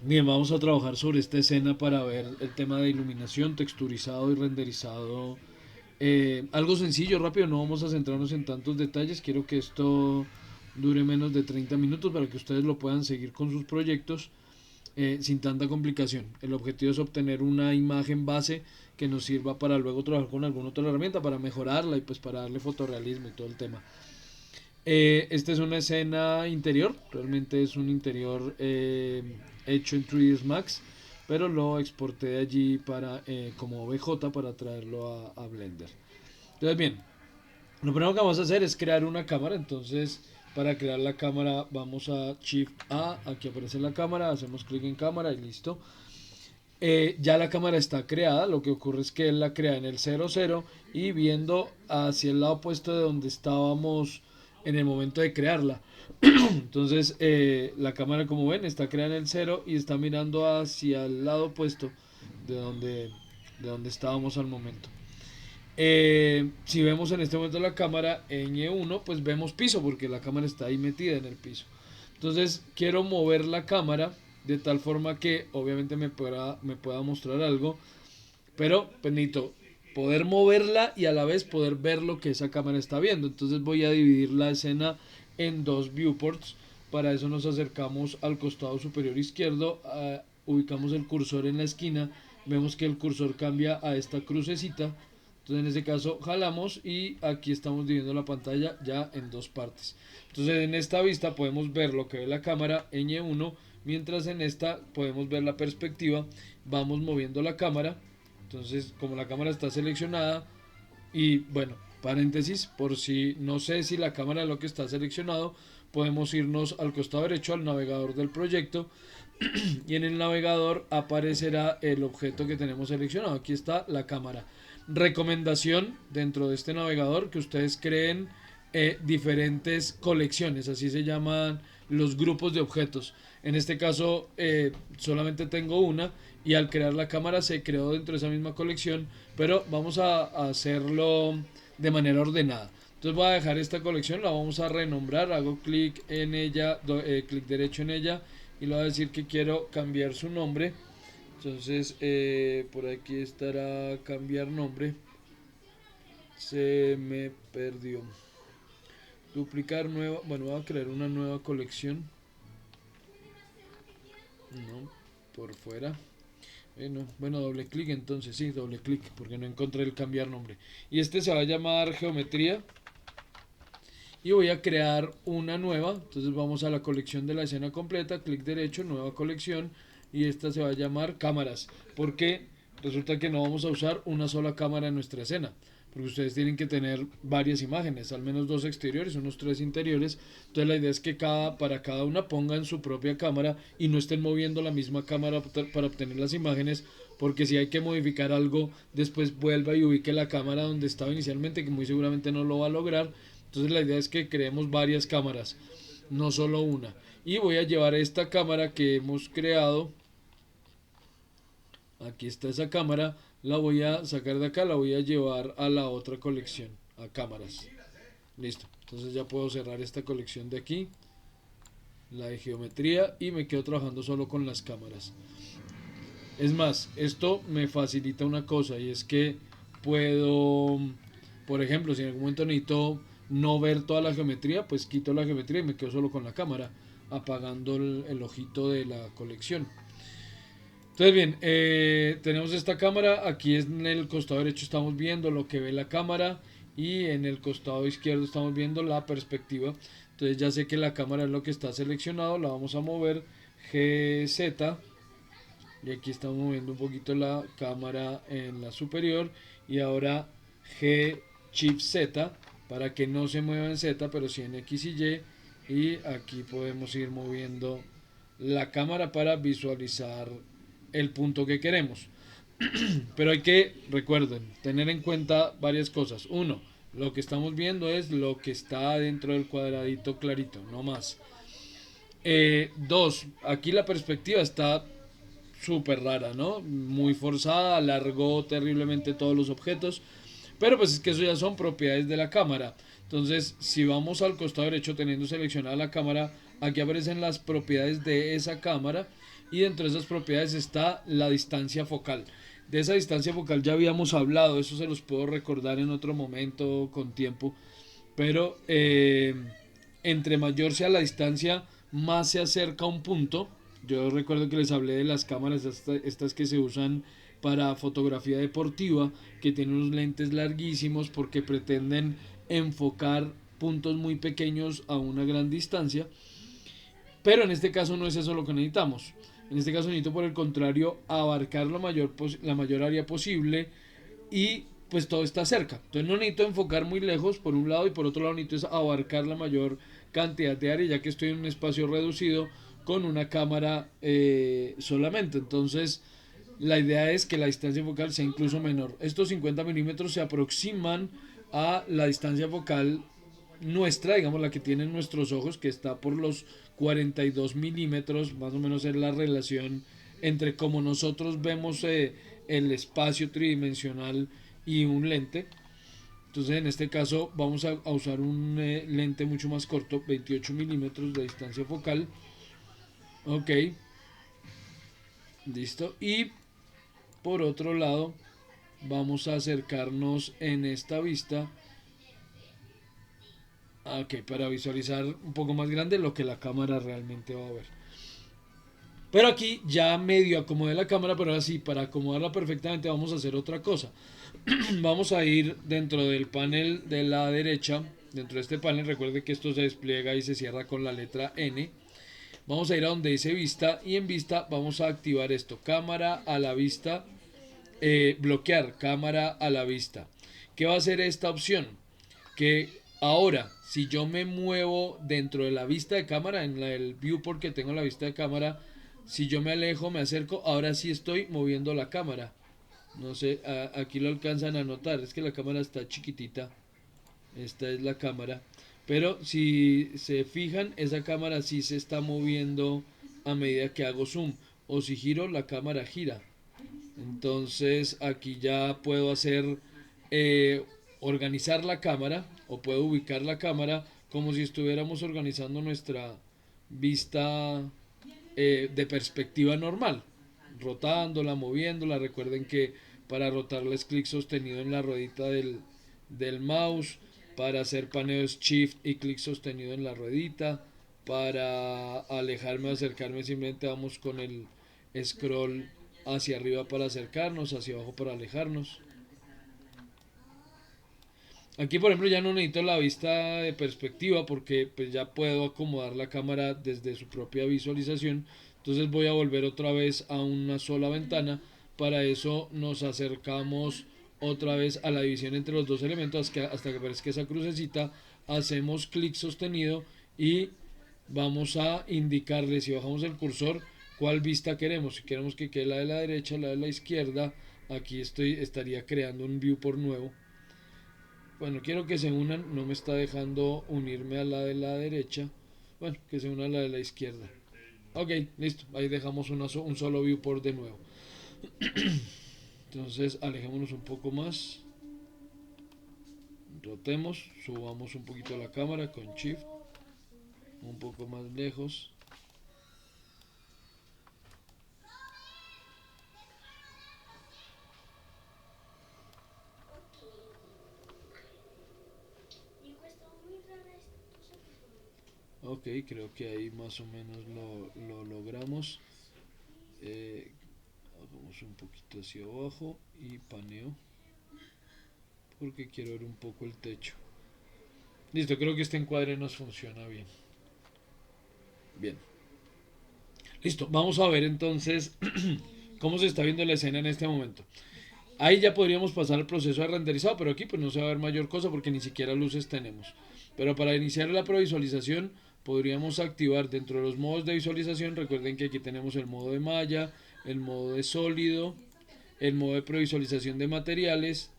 Bien, vamos a trabajar sobre esta escena para ver el tema de iluminación, texturizado y renderizado. Algo sencillo, rápido, no vamos a centrarnos en tantos detalles. Quiero que esto dure menos de 30 minutos para que ustedes lo puedan seguir con sus proyectos sin tanta complicación. El objetivo es obtener una imagen base que nos sirva para luego trabajar con alguna otra herramienta para mejorarla y pues para darle fotorrealismo y todo el tema. Esta es una escena interior, realmente es un interior hecho en 3ds Max, pero lo exporté de allí para como OBJ para traerlo a Blender. Entonces bien, lo primero que vamos a hacer es crear una cámara. Entonces para crear la cámara vamos a Shift A, aquí aparece la cámara, hacemos clic en cámara y listo. Ya la cámara está creada, lo que ocurre es que él la crea en el 00 y viendo hacia el lado opuesto de donde estábamos en el momento de crearla. Entonces la cámara, como ven, está creada en el 0 y está mirando hacia el lado opuesto de donde estábamos al momento. Si vemos en este momento la cámara en E1, pues vemos piso porque la cámara está ahí metida en el piso. Entonces quiero mover la cámara de tal forma que obviamente me pueda mostrar algo, pero pues necesito poder moverla y a la vez poder ver lo que esa cámara está viendo. Entonces voy a dividir la escena en dos viewports. Para eso nos acercamos al costado superior izquierdo, ubicamos el cursor en la esquina, vemos que el cursor cambia a esta crucecita. Entonces en este caso jalamos y aquí estamos dividiendo la pantalla ya en dos partes. Entonces en esta vista podemos ver lo que ve la cámara en E1, mientras en esta podemos ver la perspectiva. Vamos moviendo la cámara. Entonces como la cámara está seleccionada y bueno, paréntesis, por si no sé si la cámara es lo que está seleccionado, podemos irnos al costado derecho al navegador del proyecto y en el navegador aparecerá el objeto que tenemos seleccionado. Aquí está la cámara. Recomendación dentro de este navegador que ustedes creen diferentes colecciones, así se llaman los grupos de objetos. En este caso solamente tengo una y al crear la cámara se creó dentro de esa misma colección, pero vamos a hacerlo de manera ordenada. Entonces voy a dejar esta colección, la vamos a renombrar, hago clic en ella, clic derecho en ella y le voy a decir que quiero cambiar su nombre. Entonces por aquí estará cambiar nombre. Se me perdió. Duplicar nueva. Bueno, voy a crear una nueva colección. No, por fuera. Bueno, doble clic entonces, sí, doble clic, porque no encontré el cambiar nombre. Y este se va a llamar geometría. Y voy a crear una nueva. Entonces vamos a la colección de la escena completa, clic derecho, nueva colección. Y esta se va a llamar cámaras. Porque resulta que no vamos a usar una sola cámara en nuestra escena. Porque ustedes tienen que tener varias imágenes, al menos dos exteriores, unos tres interiores. Entonces la idea es que para cada una pongan su propia cámara y no estén moviendo la misma cámara para obtener las imágenes. Porque si hay que modificar algo, después vuelva y ubique la cámara donde estaba inicialmente, que muy seguramente no lo va a lograr. Entonces la idea es que creemos varias cámaras, no solo una. Y voy a llevar esta cámara que hemos creado. Aquí está esa cámara. La voy a sacar de acá, la voy a llevar a la otra colección, a cámaras. Listo. Entonces ya puedo cerrar esta colección de aquí, la de geometría, y me quedo trabajando solo con las cámaras. Es más, esto me facilita una cosa y es que puedo, por ejemplo, si en algún momento necesito no ver toda la geometría, pues quito la geometría y me quedo solo con la cámara, apagando el ojito de la colección. Entonces bien, tenemos esta cámara, aquí en el costado derecho estamos viendo lo que ve la cámara y en el costado izquierdo estamos viendo la perspectiva. Entonces ya sé que la cámara es lo que está seleccionado, la vamos a mover GZ y aquí estamos moviendo un poquito la cámara en la superior y ahora G Shift Z para que no se mueva en Z pero sí en X y Y, y aquí podemos ir moviendo la cámara para visualizar el punto que queremos. Pero hay que, recuerden, tener en cuenta varias cosas. Uno, lo que estamos viendo es lo que está dentro del cuadradito clarito, no más. Dos, aquí la perspectiva está súper rara, ¿no? Muy forzada, alargó terriblemente todos los objetos, pero pues es que eso ya son propiedades de la cámara. Entonces, si vamos al costado derecho teniendo seleccionada la cámara, aquí aparecen las propiedades de esa cámara y dentro de esas propiedades está la distancia focal. De esa distancia focal ya habíamos hablado, eso se los puedo recordar en otro momento con tiempo, pero entre mayor sea la distancia, más se acerca a un punto. Yo recuerdo que les hablé de las cámaras estas que se usan para fotografía deportiva, que tienen unos lentes larguísimos porque pretenden enfocar puntos muy pequeños a una gran distancia. Pero en este caso no es eso lo que necesitamos. En este caso necesito, por el contrario, abarcar la mayor área posible y pues todo está cerca. Entonces no necesito enfocar muy lejos por un lado y por otro lado necesito abarcar la mayor cantidad de área ya que estoy en un espacio reducido con una cámara solamente. Entonces la idea es que la distancia focal sea incluso menor. Estos 50 milímetros se aproximan a la distancia focal nuestra, digamos la que tienen nuestros ojos, que está por los 42 milímetros, más o menos es la relación entre cómo nosotros vemos el espacio tridimensional y un lente. Entonces en este caso vamos a usar un lente mucho más corto, 28 milímetros de distancia focal. Ok, listo. Y por otro lado vamos a acercarnos en esta vista. Ok, para visualizar un poco más grande lo que la cámara realmente va a ver. Pero aquí ya medio acomodé la cámara, pero ahora sí, para acomodarla perfectamente vamos a hacer otra cosa. Vamos a ir dentro del panel de la derecha, dentro de este panel, recuerde que esto se despliega y se cierra con la letra N. Vamos a ir a donde dice vista y en vista vamos a activar esto, cámara a la vista, bloquear cámara a la vista. ¿Qué va a hacer esta opción? Que ahora, si yo me muevo dentro de la vista de cámara, en el viewport que tengo en la vista de cámara, si yo me alejo, me acerco, ahora sí estoy moviendo la cámara. No sé, aquí lo alcanzan a notar, es que la cámara está chiquitita. Esta es la cámara. Pero si se fijan, esa cámara sí se está moviendo a medida que hago zoom. O si giro, la cámara gira. Entonces aquí ya puedo hacer organizar la cámara o puedo ubicar la cámara como si estuviéramos organizando nuestra vista de perspectiva normal, rotándola, moviéndola. Recuerden que para rotarla es clic sostenido en la ruedita del mouse, para hacer paneos shift y clic sostenido en la ruedita, para alejarme o acercarme simplemente vamos con el scroll hacia arriba para acercarnos, hacia abajo para alejarnos. Aquí por ejemplo ya no necesito la vista de perspectiva porque pues ya puedo acomodar la cámara desde su propia visualización. Entonces voy a volver otra vez a una sola ventana. Para eso nos acercamos otra vez a la división entre los dos elementos hasta que aparezca esa crucecita. Hacemos clic sostenido y vamos a indicarle, si bajamos el cursor, cuál vista queremos. Si queremos que quede la de la derecha, la de la izquierda, aquí estaría creando un viewport nuevo. Bueno, quiero que se unan, no me está dejando unirme a la de la derecha. Bueno, que se una a la de la izquierda. Ok, listo, ahí dejamos un solo viewport de nuevo. Entonces alejémonos un poco más. Rotemos, subamos un poquito la cámara con Shift. Un poco más lejos. Ok, creo que ahí más o menos lo logramos. Vamos un poquito hacia abajo y paneo porque quiero ver un poco el techo. Listo, creo que este encuadre nos funciona bien. Bien. Listo, vamos a ver entonces cómo se está viendo la escena en este momento. Ahí ya podríamos pasar al proceso de renderizado, pero aquí pues no se va a ver mayor cosa porque ni siquiera luces tenemos. Pero para iniciar la previsualización podríamos activar dentro de los modos de visualización, recuerden que aquí tenemos el modo de malla, el modo de sólido, el modo de previsualización de materiales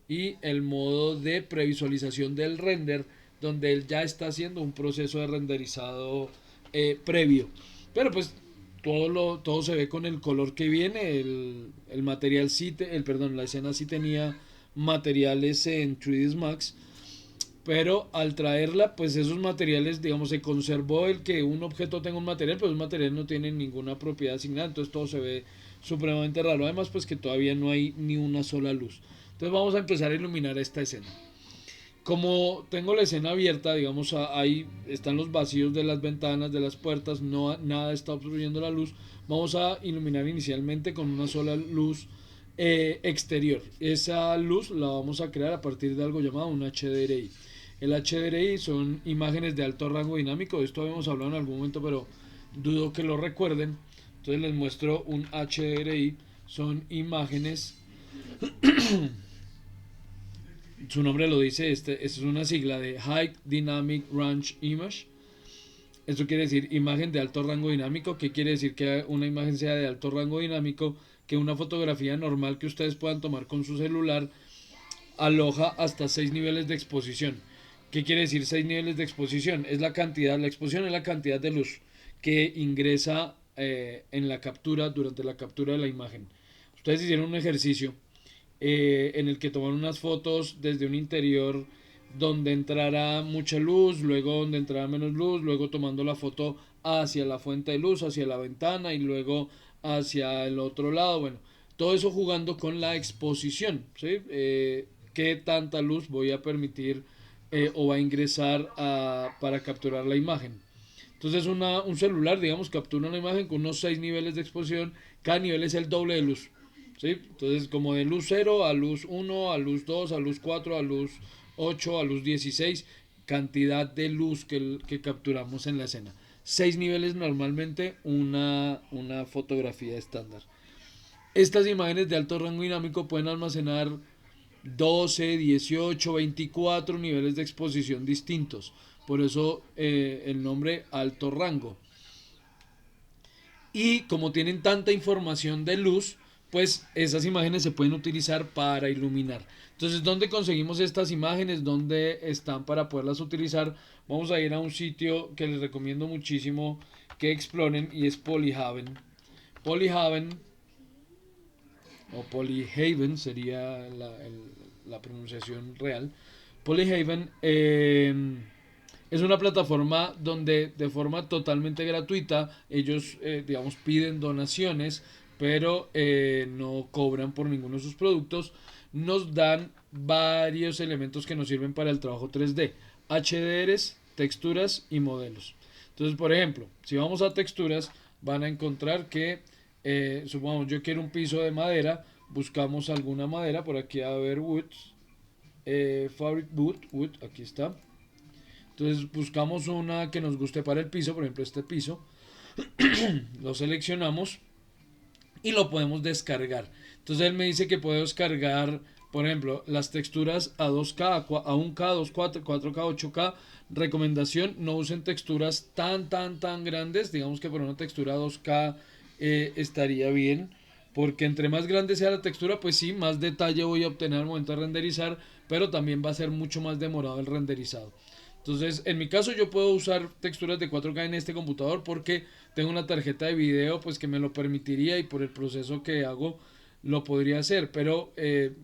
y el modo de previsualización del render, donde él ya está haciendo un proceso de renderizado previo. Pero pues todo se ve con el color que viene. El material sí, perdón, la escena sí tenía materiales en 3ds Max, pero al traerla, pues esos materiales, digamos, se conservó el que un objeto tenga un material, pero un material no tiene ninguna propiedad asignada, entonces todo se ve supremamente raro. Además, pues que todavía no hay ni una sola luz. Entonces vamos a empezar a iluminar esta escena. Como tengo la escena abierta, digamos, ahí están los vacíos de las ventanas, de las puertas, no, nada está obstruyendo la luz. Vamos a iluminar inicialmente con una sola luz exterior. Esa luz la vamos a crear a partir de algo llamado un HDRI. El HDRI son imágenes de alto rango dinámico. De esto habíamos hablado en algún momento, pero dudo que lo recuerden. Entonces les muestro un HDRI. Son imágenes, su nombre lo dice, este es una sigla de High Dynamic Range Image. Esto quiere decir imagen de alto rango dinámico. ¿Qué quiere decir que una imagen sea de alto rango dinámico? Que una fotografía normal que ustedes puedan tomar con su celular aloja hasta 6 niveles de exposición. ¿Qué quiere decir 6 niveles de exposición? Es la cantidad, la exposición es la cantidad de luz que ingresa en la captura, durante la captura de la imagen. Ustedes hicieron un ejercicio en el que toman unas fotos desde un interior donde entrara mucha luz, luego donde entrara menos luz, luego tomando la foto hacia la fuente de luz, hacia la ventana y luego hacia el otro lado. Bueno, todo eso jugando con la exposición, ¿sí? ¿Qué tanta luz voy a permitir o va a ingresar para capturar la imagen? Entonces un celular, digamos, captura una imagen con unos 6 niveles de exposición, cada nivel es el doble de luz. ¿Sí? Entonces, como de luz 0 a luz 1, a luz 2, a luz 4, a luz 8, a luz 16, cantidad de luz que capturamos en la escena. 6 niveles normalmente una fotografía estándar. Estas imágenes de alto rango dinámico pueden almacenar 12, 18, 24 niveles de exposición distintos. Por eso el nombre alto rango. Y como tienen tanta información de luz, pues esas imágenes se pueden utilizar para iluminar. Entonces, ¿dónde conseguimos estas imágenes? ¿Dónde están para poderlas utilizar? Vamos a ir a un sitio que les recomiendo muchísimo que exploren y es Polyhaven. Polyhaven o Polyhaven sería la pronunciación real. Polyhaven es una plataforma donde de forma totalmente gratuita ellos, digamos, piden donaciones, pero no cobran por ninguno de sus productos. Nos dan varios elementos que nos sirven para el trabajo 3D, HDRs, texturas y modelos. Entonces, por ejemplo, si vamos a texturas, van a encontrar que, supongamos, yo quiero un piso de madera, buscamos alguna madera, por aquí a ver wood, fabric wood, aquí está. Entonces buscamos una que nos guste para el piso, por ejemplo este piso, lo seleccionamos y lo podemos descargar. Entonces él me dice que puedo descargar, por ejemplo, las texturas a 2K, a 1K, 2K, 4K, 8K. Recomendación, no usen texturas tan grandes. Digamos que por una textura 2K estaría bien. Porque entre más grande sea la textura, pues sí, más detalle voy a obtener al momento de renderizar, pero también va a ser mucho más demorado el renderizado. Entonces, en mi caso yo puedo usar texturas de 4K en este computador porque tengo una tarjeta de video pues que me lo permitiría y por el proceso que hago lo podría hacer. Pero,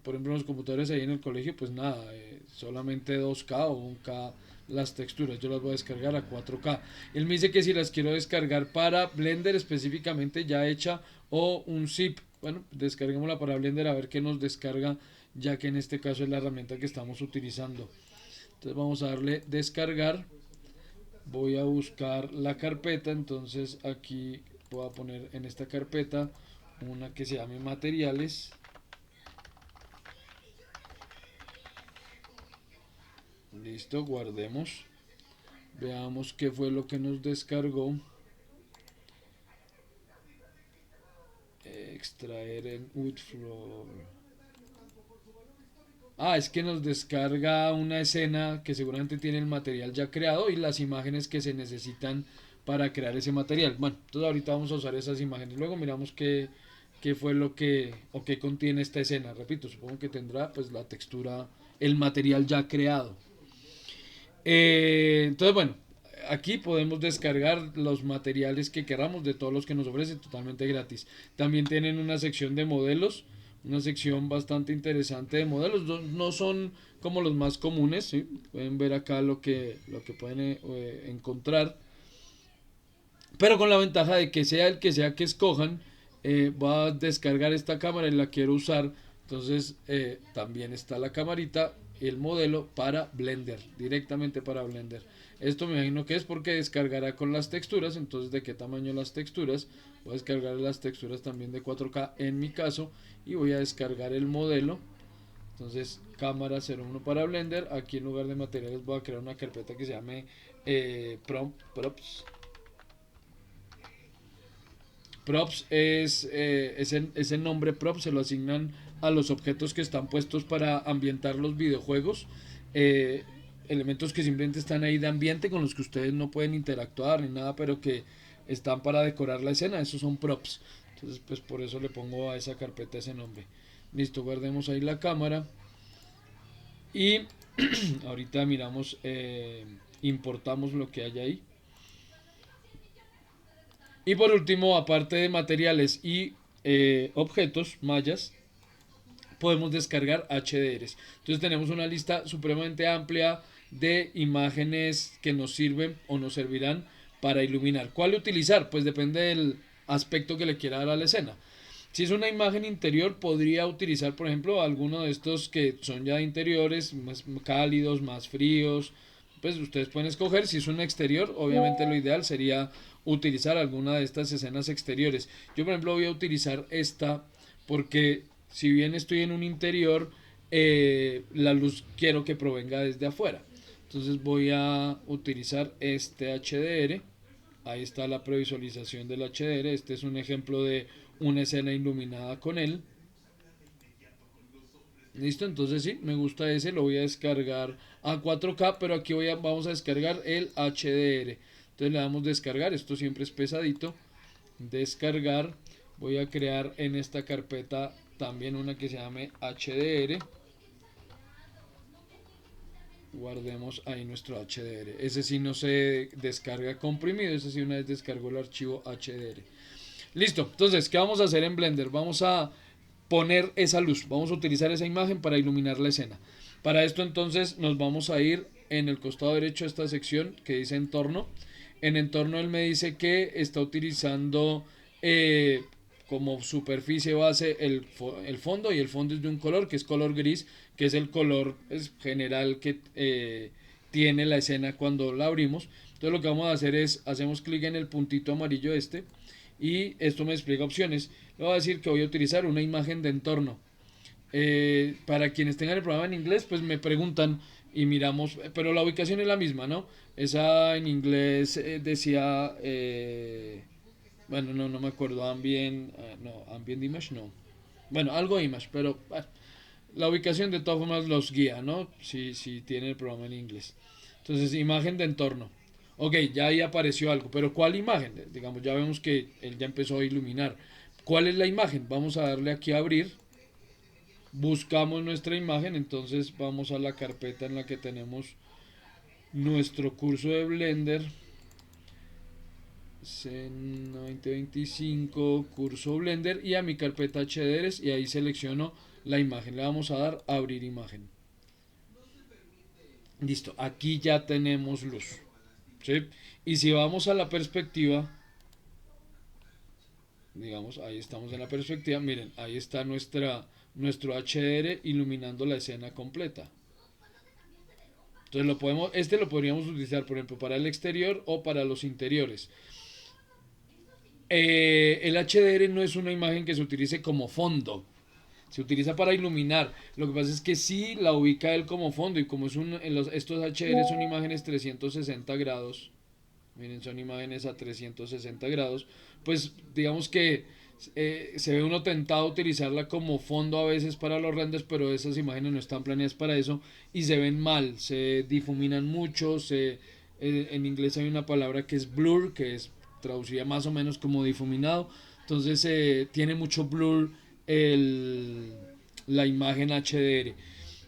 por ejemplo, en los computadores ahí en el colegio, pues nada, solamente 2K o 1K las texturas. Yo las voy a descargar a 4K. Él me dice que si las quiero descargar para Blender específicamente ya hecha o un zip, bueno, descarguémosla para Blender a ver qué nos descarga, ya que en este caso es la herramienta que estamos utilizando. Entonces vamos a darle descargar. Voy a buscar la carpeta. Entonces aquí voy a poner en esta carpeta una que se llame materiales. Listo, guardemos. Veamos qué fue lo que nos descargó. Extraer en Woodflow. Es que nos descarga una escena que seguramente tiene el material ya creado y las imágenes que se necesitan para crear ese material. Bueno, entonces ahorita vamos a usar esas imágenes. Luego miramos qué fue lo que o qué contiene esta escena. Repito, supongo que tendrá pues la textura, el material ya creado. Entonces, bueno, aquí podemos descargar los materiales que queramos de todos los que nos ofrecen totalmente gratis. También tienen una sección de modelos, una sección bastante interesante de modelos. No son como los más comunes, ¿sí? Pueden ver acá lo que pueden encontrar, pero con la ventaja de que sea el que sea que escojan, va a descargar esta cámara y la quiero usar. Entonces también está la camarita, el modelo para Blender, directamente para Blender. Esto me imagino que es porque descargará con las texturas. Entonces, ¿de qué tamaño las texturas? Voy a descargar las texturas también de 4K en mi caso, y voy a descargar el modelo. Entonces, cámara 01 para Blender. Aquí en lugar de materiales voy a crear una carpeta que se llame props. Props es ese nombre prop se lo asignan a los objetos que están puestos para ambientar los videojuegos. eh, Elementos que simplemente están ahí de ambiente, con los que ustedes no pueden interactuar ni nada, pero que están para decorar la escena. Esos son props. Entonces, pues por eso le pongo a esa carpeta ese nombre. Listo, guardemos ahí la cámara. Y ahorita miramos, importamos lo que hay ahí. Y por último, aparte de materiales y objetos, mallas, podemos descargar HDRs. Entonces tenemos una lista supremamente amplia de imágenes que nos sirven o nos servirán para iluminar. ¿Cuál utilizar? Pues depende del aspecto que le quiera dar a la escena. Si es una imagen interior, podría utilizar, por ejemplo, alguno de estos que son ya interiores, más cálidos, más fríos. Pues ustedes pueden escoger. Si es un exterior, obviamente lo ideal sería utilizar alguna de estas escenas exteriores. Yo, por ejemplo, voy a utilizar esta porque si bien estoy en un interior, la luz quiero que provenga desde afuera. Entonces voy a utilizar este HDR. Ahí está la previsualización del HDR. Este es un ejemplo de una escena iluminada con él. Listo, entonces sí, me gusta ese, lo voy a descargar a 4K, pero aquí vamos a descargar el HDR. Entonces le damos descargar, esto siempre es pesadito. Descargar, voy a crear en esta carpeta también una que se llame HDR. Guardemos ahí nuestro HDR. Ese sí no se descarga comprimido, ese sí una vez descargó el archivo HDR. Listo, entonces, ¿qué vamos a hacer en Blender? Vamos a poner esa luz, vamos a utilizar esa imagen para iluminar la escena. Para esto entonces nos vamos a ir en el costado derecho de esta sección que dice entorno. En entorno él me dice que está utilizando como superficie base el fondo, y el fondo es de un color que es color gris, que es el color general que tiene la escena cuando la abrimos. Entonces lo que vamos a hacer es, hacemos clic en el puntito amarillo este, y esto me explica opciones. Le voy a decir que voy a utilizar una imagen de entorno. Para quienes tengan el programa en inglés, pues me preguntan y miramos, pero la ubicación es la misma, ¿no? Esa en inglés decía, bueno, no me acuerdo, ambient image, no. Bueno, algo image, pero bueno, la ubicación de todas formas los guía, ¿no? Si tiene el programa en inglés. Entonces, imagen de entorno. Ok, ya ahí apareció algo, pero ¿cuál imagen? Digamos, ya vemos que él ya empezó a iluminar. ¿Cuál es la imagen? Vamos a darle aquí a abrir. Buscamos nuestra imagen, entonces vamos a la carpeta en la que tenemos nuestro curso de Blender. CEN 2025, curso Blender, y a mi carpeta HDRs, y ahí selecciono la imagen. Le vamos a dar a abrir imagen. Listo, aquí ya tenemos luz. ¿Sí? Y si vamos a la perspectiva, digamos, ahí estamos en la perspectiva, miren, ahí está nuestro HDR iluminando la escena completa. Entonces este lo podríamos utilizar, por ejemplo, para el exterior o para los interiores. El HDR no es una imagen que se utilice como fondo, se utiliza para iluminar. Lo que pasa es que sí la ubica él como fondo, y como estos HDR son imágenes 360 grados, miren, son imágenes a 360 grados, pues digamos que se ve uno tentado a utilizarla como fondo a veces para los renders, pero esas imágenes no están planeadas para eso y se ven mal, se difuminan mucho, en inglés hay una palabra que es blur, que es traducida más o menos como difuminado. Entonces tiene mucho blur el, la imagen HDR.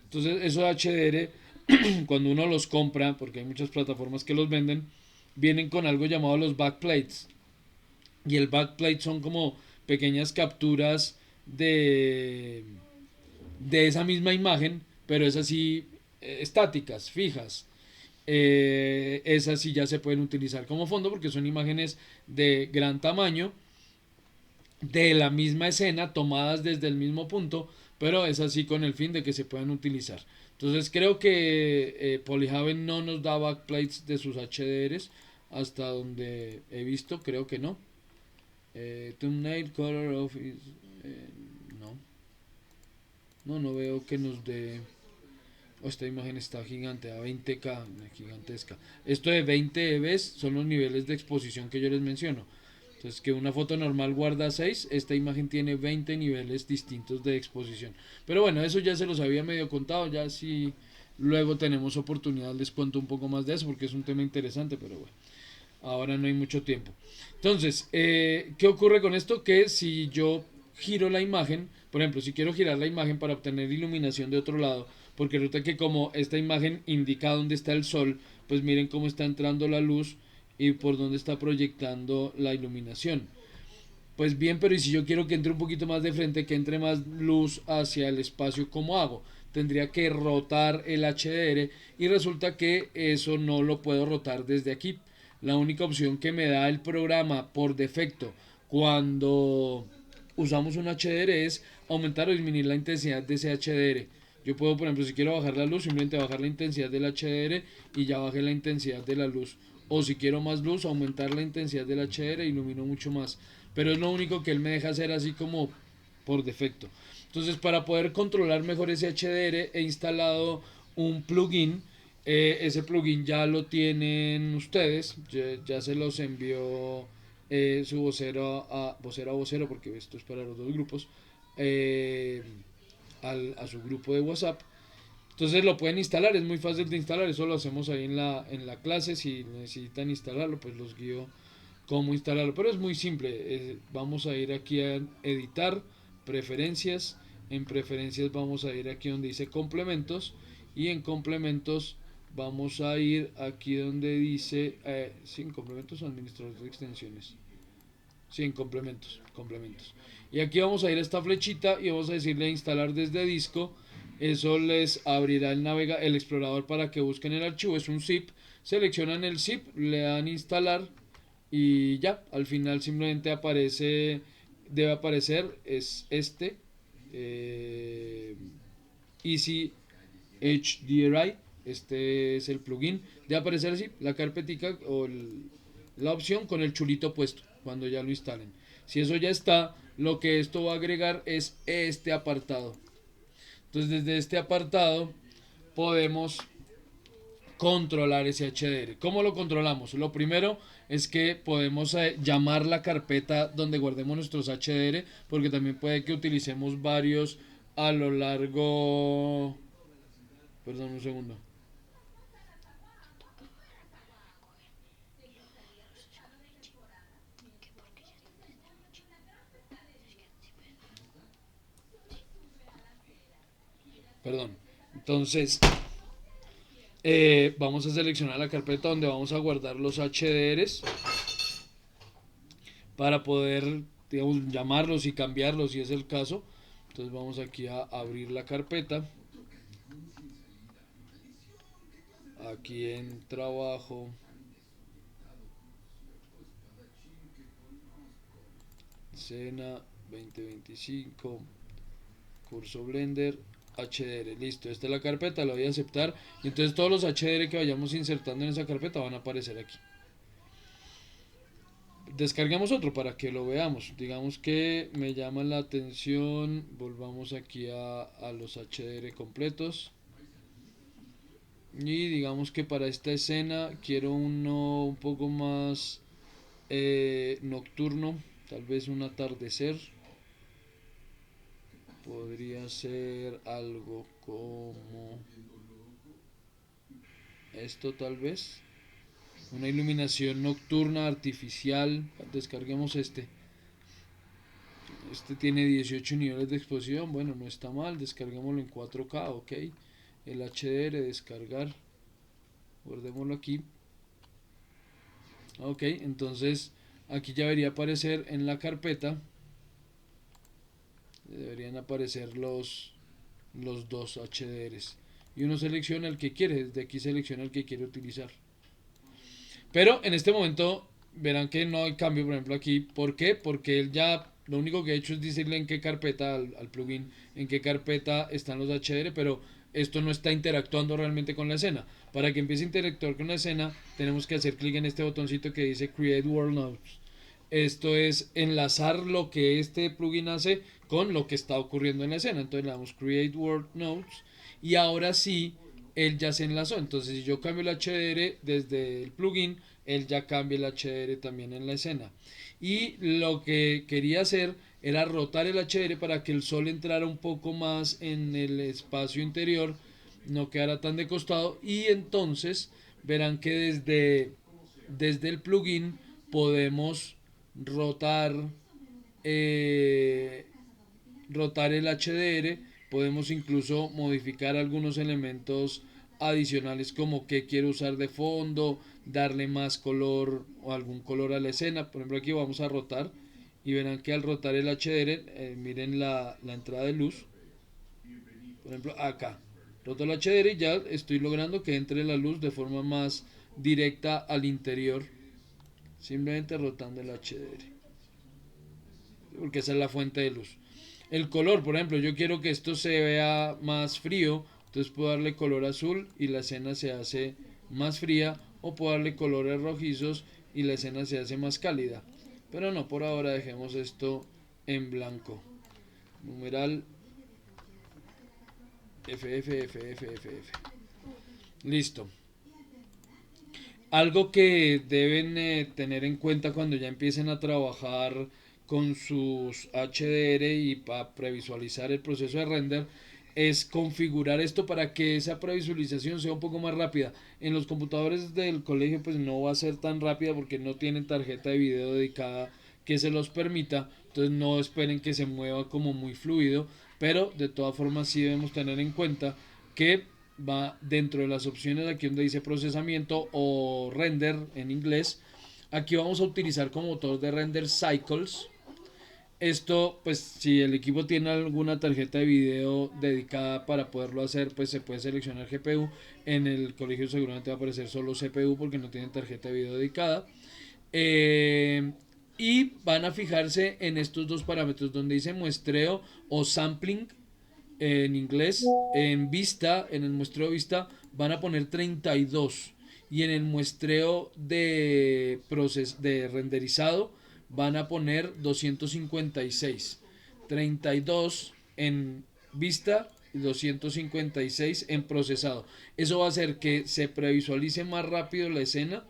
Entonces esos HDR cuando uno los compra, porque hay muchas plataformas que los venden, vienen con algo llamado los backplates. Y el backplate son como pequeñas capturas de esa misma imagen, pero es así estáticas, fijas. Esas sí ya se pueden utilizar como fondo porque son imágenes de gran tamaño de la misma escena tomadas desde el mismo punto, pero es así con el fin de que se puedan utilizar. Entonces creo que Polyhaven no nos da backplates de sus HDRs hasta donde he visto, creo que no. Thumbnail color of no, no veo que nos dé. Oh, esta imagen está gigante, a 20K, gigantesca. Esto de 20 EBs son los niveles de exposición que yo les menciono. Entonces, que una foto normal guarda 6, esta imagen tiene 20 niveles distintos de exposición. Pero bueno, eso ya se los había medio contado, ya si luego tenemos oportunidad les cuento un poco más de eso porque es un tema interesante, pero bueno, ahora no hay mucho tiempo. Entonces, ¿qué ocurre con esto? Que si yo giro la imagen, por ejemplo, si quiero girar la imagen para obtener iluminación de otro lado, porque resulta que como esta imagen indica dónde está el sol, pues miren cómo está entrando la luz y por dónde está proyectando la iluminación. Pues bien, pero ¿y si yo quiero que entre un poquito más de frente, que entre más luz hacia el espacio, cómo hago? Tendría que rotar el HDR y resulta que eso no lo puedo rotar desde aquí. La única opción que me da el programa por defecto cuando usamos un HDR es aumentar o disminuir la intensidad de ese HDR. Yo puedo, por ejemplo, si quiero bajar la luz, simplemente bajar la intensidad del HDR y ya bajé la intensidad de la luz. O si quiero más luz, aumentar la intensidad del HDR y ilumino mucho más. Pero es lo único que él me deja hacer así como por defecto. Entonces, para poder controlar mejor ese HDR, he instalado un plugin. Ese plugin ya lo tienen ustedes. Ya se los envió su vocero, porque esto es para los dos grupos. eh, a su grupo de WhatsApp. Entonces lo pueden instalar, es muy fácil de instalar, eso lo hacemos ahí en la clase. Si necesitan instalarlo, pues los guío cómo instalarlo, pero es muy simple. Vamos a ir aquí a editar, preferencias. En preferencias vamos a ir aquí donde dice complementos y en complementos vamos a ir aquí donde dice sí, complementos o administrador de extensiones. Sí, en complementos. Y aquí vamos a ir a esta flechita y vamos a decirle instalar desde disco. Eso les abrirá el explorador para que busquen el archivo. Es un zip. Seleccionan el zip, le dan instalar y ya. Al final simplemente debe aparecer, es este. Easy HDRI. Este es el plugin. Debe aparecer así, la carpetica o la opción con el chulito puesto cuando ya lo instalen. Si eso ya está, lo que esto va a agregar es este apartado. Entonces desde este apartado podemos controlar ese HDR. ¿Cómo lo controlamos? Lo primero es que podemos llamar la carpeta donde guardemos nuestros HDR, porque también puede que utilicemos varios a lo largo. Perdón, un segundo. Perdón. Entonces, vamos a seleccionar la carpeta donde vamos a guardar los HDRs para poder, digamos, llamarlos y cambiarlos si es el caso. Entonces vamos aquí a abrir la carpeta. Aquí en trabajo. Cena 2025. Curso Blender. HDR, listo, esta es la carpeta, la voy a aceptar y entonces todos los HDR que vayamos insertando en esa carpeta van a aparecer aquí. Descargamos otro para que lo veamos. Digamos que me llama la atención. Volvamos aquí a los HDR completos. Y digamos que para esta escena quiero uno un poco más nocturno. Tal vez un atardecer. Podría ser algo como esto tal vez. Una iluminación nocturna artificial. Descarguemos este. Este tiene 18 niveles de exposición. Bueno, no está mal. Descarguémoslo en 4K, ok. El HDR, descargar. Guardémoslo aquí. Ok, entonces aquí ya debería aparecer en la carpeta. Deberían aparecer los dos HDRs. y uno selecciona el que quiere, desde aquí selecciona el que quiere utilizar. Pero en este momento verán que no hay cambio, por ejemplo aquí. ¿Por qué? Porque él ya lo único que ha hecho es decirle en qué carpeta al plugin, en qué carpeta están los HDR, pero esto no está interactuando realmente con la escena. Para que empiece a interactuar con la escena, tenemos que hacer clic en este botoncito que dice Create World Nodes. Esto es enlazar lo que este plugin hace con lo que está ocurriendo en la escena. Entonces le damos Create World Nodes y ahora sí él ya se enlazó. Entonces si yo cambio el HDR desde el plugin, él ya cambia el HDR también en la escena. Y lo que quería hacer era rotar el HDR para que el sol entrara un poco más en el espacio interior, no quedara tan de costado, y entonces verán que desde el plugin podemos rotar eh, rotar el HDR, podemos incluso modificar algunos elementos adicionales como que quiero usar de fondo, darle más color o algún color a la escena. Por ejemplo aquí vamos a rotar y verán que al rotar el HDR, miren la entrada de luz, por ejemplo acá, roto el HDR y ya estoy logrando que entre la luz de forma más directa al interior, simplemente rotando el HDR, porque esa es la fuente de luz. El color, por ejemplo, yo quiero que esto se vea más frío, entonces puedo darle color azul y la escena se hace más fría, o puedo darle colores rojizos y la escena se hace más cálida. Pero no, por ahora dejemos esto en blanco. Numeral FFFFFF. Listo. Algo que deben tener en cuenta cuando ya empiecen a trabajar con sus HDR y para previsualizar el proceso de render es configurar esto para que esa previsualización sea un poco más rápida. En los computadores del colegio pues no va a ser tan rápida porque no tienen tarjeta de video dedicada que se los permita, entonces no esperen que se mueva como muy fluido, pero de todas formas sí debemos tener en cuenta que va dentro de las opciones aquí donde dice procesamiento o render en inglés. Aquí vamos a utilizar como motor de render Cycles. Esto, pues si el equipo tiene alguna tarjeta de video dedicada para poderlo hacer, pues se puede seleccionar GPU. En el colegio seguramente va a aparecer solo CPU porque no tienen tarjeta de video dedicada. Eh, y van a fijarse en estos dos parámetros donde dice muestreo o sampling en inglés. En vista, en el muestreo vista van a poner 32 y en el muestreo de renderizado van a poner 256. 32 en vista y 256 en procesado. Eso va a hacer que se previsualice más rápido la escena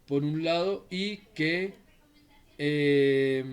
por un lado y que eh,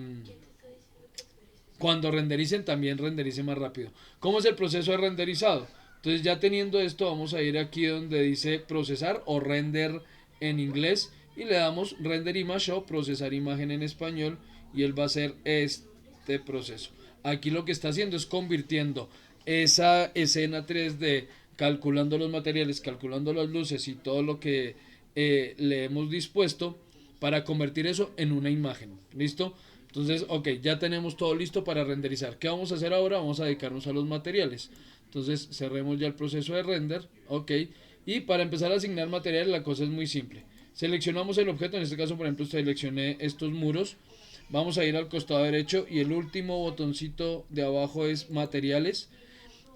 cuando rendericen también renderice más rápido. ¿Cómo es el proceso de renderizado? Entonces ya teniendo esto vamos a ir aquí donde dice procesar o render en inglés y le damos render image o procesar imagen en español y él va a hacer este proceso. Aquí lo que está haciendo es convirtiendo esa escena 3D, calculando los materiales, calculando las luces y todo lo que le hemos dispuesto para convertir eso en una imagen. ¿Listo? Entonces, ok, ya tenemos todo listo para renderizar. ¿Qué vamos a hacer ahora? Vamos a dedicarnos a los materiales. Entonces, cerremos ya el proceso de render. Ok. Y para empezar a asignar materiales, la cosa es muy simple. Seleccionamos el objeto. En este caso, por ejemplo, seleccioné estos muros. Vamos a ir al costado derecho y el último botoncito de abajo es materiales.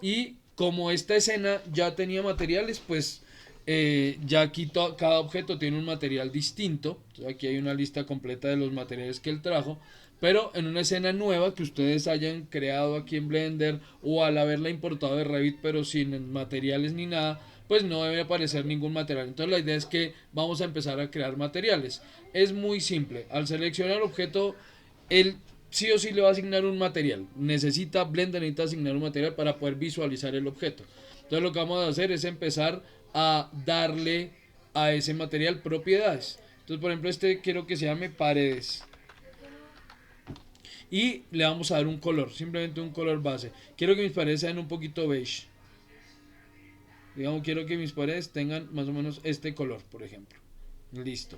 Y como esta escena ya tenía materiales, pues ya aquí cada objeto tiene un material distinto. Entonces aquí hay una lista completa de los materiales que él trajo. Pero en una escena nueva que ustedes hayan creado aquí en Blender o al haberla importado de Revit pero sin materiales ni nada, pues no debe aparecer ningún material. Entonces la idea es que vamos a empezar a crear materiales. Es muy simple. Al seleccionar el objeto, él sí o sí le va a asignar un material. Blender necesita asignar un material para poder visualizar el objeto. Entonces lo que vamos a hacer es empezar a darle a ese material propiedades. Entonces por ejemplo este quiero que se llame paredes. Y le vamos a dar un color, simplemente un color base. Quiero que mis paredes sean un poquito beige. Digamos, quiero que mis paredes tengan más o menos este color, por ejemplo. Listo.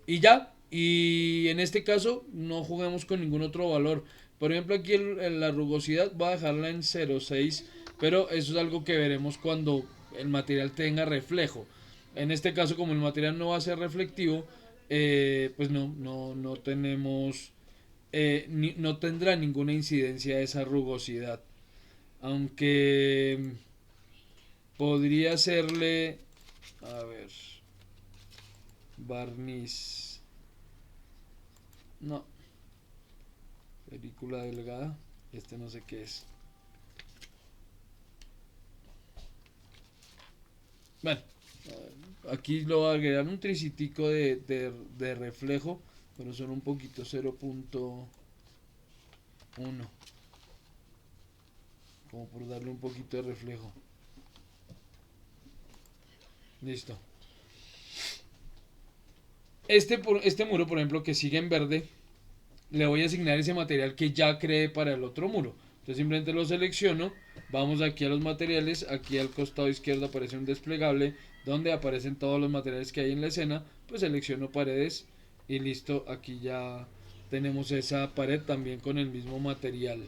Y ya, y en este caso no juguemos con ningún otro valor. Por ejemplo, aquí la rugosidad voy a dejarla en 0.6 pero eso es algo que veremos cuando el material tenga reflejo. En este caso, como el material no va a ser reflectivo, pues no tenemos, no tendrá ninguna incidencia esa rugosidad. Aunque podría serle, a ver, barniz, no, película delgada, este no sé qué es. Bueno, aquí lo voy a agregar un tricitico de reflejo, pero son un poquito 0.1, como por darle un poquito de reflejo. Listo. Este muro, por ejemplo, que sigue en verde, le voy a asignar ese material que ya creé para el otro muro. Entonces simplemente lo selecciono, vamos aquí a los materiales, aquí al costado izquierdo aparece un desplegable donde aparecen todos los materiales que hay en la escena, pues selecciono paredes y listo, aquí ya tenemos esa pared también con el mismo material.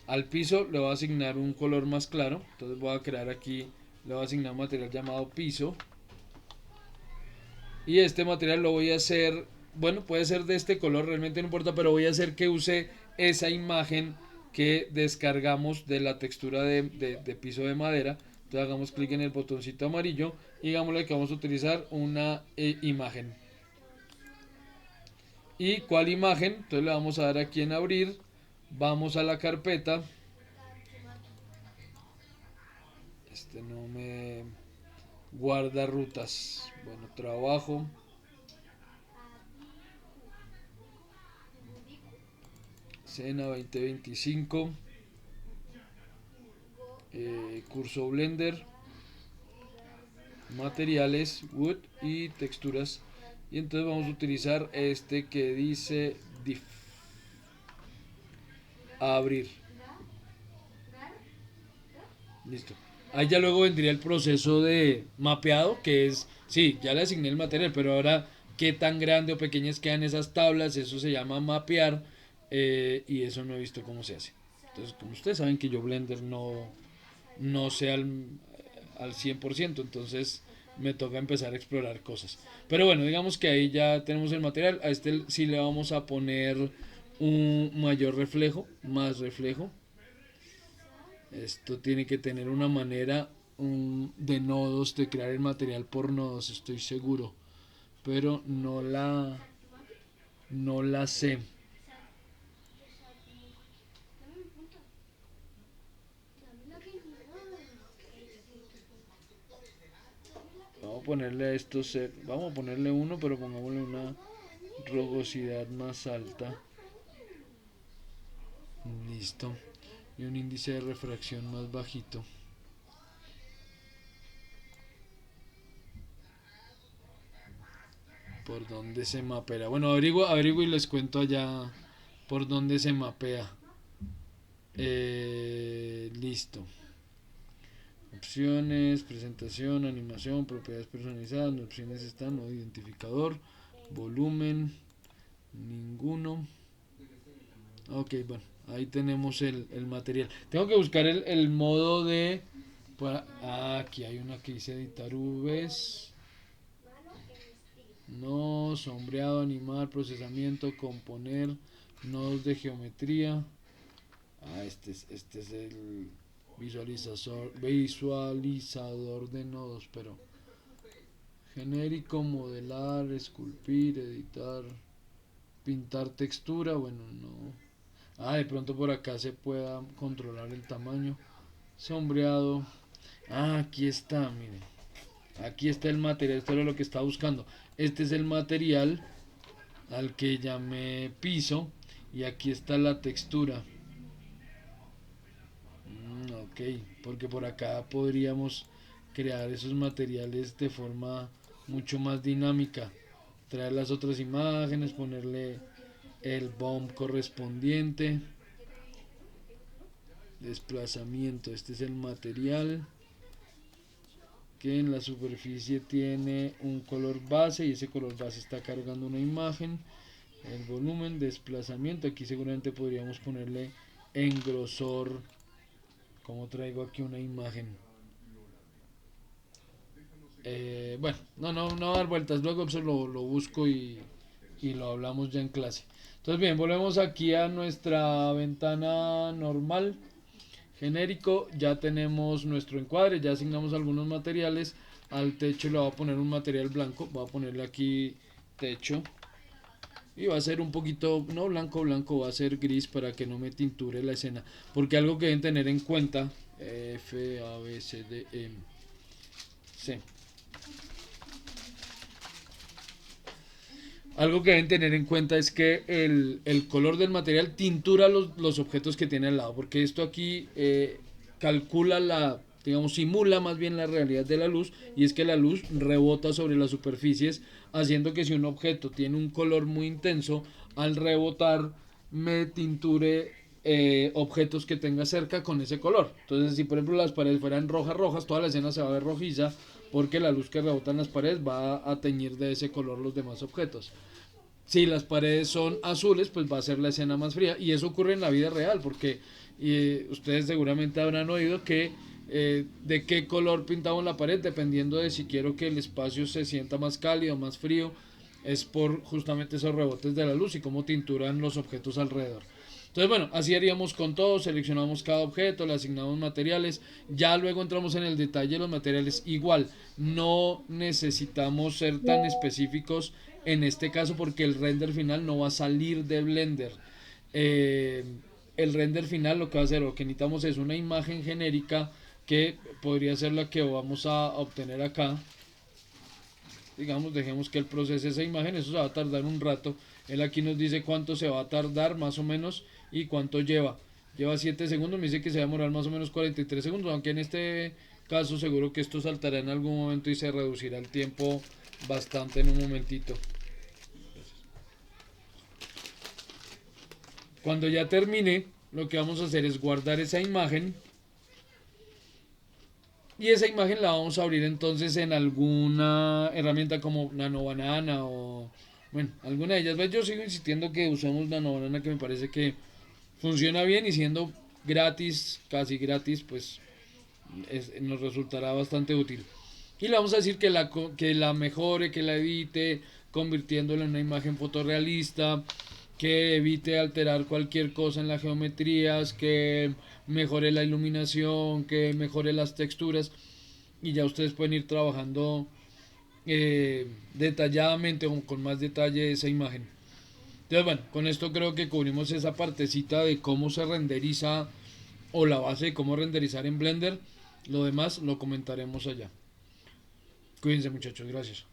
Al piso le voy a asignar un color más claro, entonces voy a crear aquí, le voy a asignar un material llamado piso. Y este material lo voy a hacer, bueno, puede ser de este color, realmente no importa, pero voy a hacer que use esa imagen que descargamos de la textura de piso de madera. Entonces hagamos clic en el botoncito amarillo y digámosle que vamos a utilizar una imagen. ¿Y cuál imagen? Entonces le vamos a dar aquí en abrir, vamos a la carpeta. Este no me guarda rutas. Bueno, trabajo. Escena 2025. Curso Blender, materiales, wood y texturas. Y entonces vamos a utilizar este que dice diff, abrir. Listo. Ahí ya luego vendría el proceso de mapeado, que es, sí, ya le asigné el material, pero ahora qué tan grande o pequeñas quedan esas tablas, eso se llama mapear, y eso no he visto cómo se hace. Entonces, como ustedes saben que yo Blender no sé al 100%, entonces me toca empezar a explorar cosas. Pero bueno, digamos que ahí ya tenemos el material, a este sí le vamos a poner un mayor reflejo, más reflejo. Esto tiene que tener una manera de nodos, de crear el material por nodos, estoy seguro, pero no la sé. Vamos a ponerle a esto, vamos a ponerle uno, pero pongámosle una rugosidad más alta. Listo. Y un índice de refracción más bajito. ¿Por dónde se mapea? Bueno, averiguo y les cuento allá por dónde se mapea. Listo. Opciones, presentación, animación, propiedades personalizadas. Las opciones están, no identificador, volumen, ninguno. Ok, bueno, ahí tenemos el material. Tengo que buscar el modo de... aquí hay una que dice editar UVs. No, sombreado, animar, procesamiento, componer, nodos de geometría. Este es el visualizador de nodos, pero genérico, modelar, esculpir, editar, pintar textura, bueno, no. De pronto por acá se pueda controlar el tamaño. Sombreado. Aquí está, miren. Aquí está el material, esto era lo que estaba buscando. Este es el material al que llamé piso y aquí está la textura. Ok, porque por acá podríamos crear esos materiales de forma mucho más dinámica. Traer las otras imágenes, ponerle el bomb correspondiente. Desplazamiento, este es el material que en la superficie tiene un color base y ese color base está cargando una imagen. El volumen, desplazamiento, aquí seguramente podríamos ponerle en grosor ¿Cómo traigo aquí una imagen? Bueno, no dar vueltas, luego eso lo busco y lo hablamos ya en clase. Entonces bien, volvemos aquí a nuestra ventana normal, genérico, ya tenemos nuestro encuadre, ya asignamos algunos materiales, al techo le voy a poner un material blanco, voy a ponerle aquí techo y va a ser un poquito, no blanco, blanco, va a ser gris para que no me tinture la escena, porque algo que deben tener en cuenta, F, A, B, C, D, E, C. Algo que deben tener en cuenta es que el color del material tintura los objetos que tiene al lado, porque esto aquí calcula digamos, simula más bien la realidad de la luz, y es que la luz rebota sobre las superficies, haciendo que si un objeto tiene un color muy intenso, al rebotar me tinture objetos que tenga cerca con ese color. Entonces, si por ejemplo las paredes fueran rojas, toda la escena se va a ver rojiza, porque la luz que rebota en las paredes va a teñir de ese color los demás objetos. Si las paredes son azules, pues va a ser la escena más fría. Y eso ocurre en la vida real, porque ustedes seguramente habrán oído que de qué color pintamos la pared, dependiendo de si quiero que el espacio se sienta más cálido, más frío, es por justamente esos rebotes de la luz y cómo tinturan los objetos alrededor. Entonces, bueno, así haríamos con todo, seleccionamos cada objeto, le asignamos materiales, ya luego entramos en el detalle de los materiales. Igual, no necesitamos ser tan específicos en este caso porque el render final no va a salir de Blender. Eh, el render final lo que va a hacer, lo que necesitamos es una imagen genérica que podría ser la que vamos a obtener acá. Digamos, dejemos que él procese esa imagen, eso se va a tardar un rato. Él aquí nos dice cuánto se va a tardar más o menos y cuánto lleva. Lleva 7 segundos, me dice que se va a demorar más o menos 43 segundos, aunque en este caso seguro que esto saltará en algún momento y se reducirá el tiempo bastante en un momentito. Cuando ya termine, lo que vamos a hacer es guardar esa imagen. Y esa imagen la vamos a abrir entonces en alguna herramienta como Nano Banana o, bueno, alguna de ellas. Yo sigo insistiendo que usemos Nano Banana, que me parece que funciona bien y siendo gratis, casi gratis, pues nos resultará bastante útil. Y le vamos a decir que la mejore, que la edite, convirtiéndola en una imagen fotorrealista, que evite alterar cualquier cosa en las geometrías, que mejore la iluminación, que mejore las texturas. Y ya ustedes pueden ir trabajando detalladamente o con más detalle esa imagen. Entonces, bueno, con esto creo que cubrimos esa partecita de cómo se renderiza o la base de cómo renderizar en Blender. Lo demás lo comentaremos allá. Cuídense muchachos, gracias.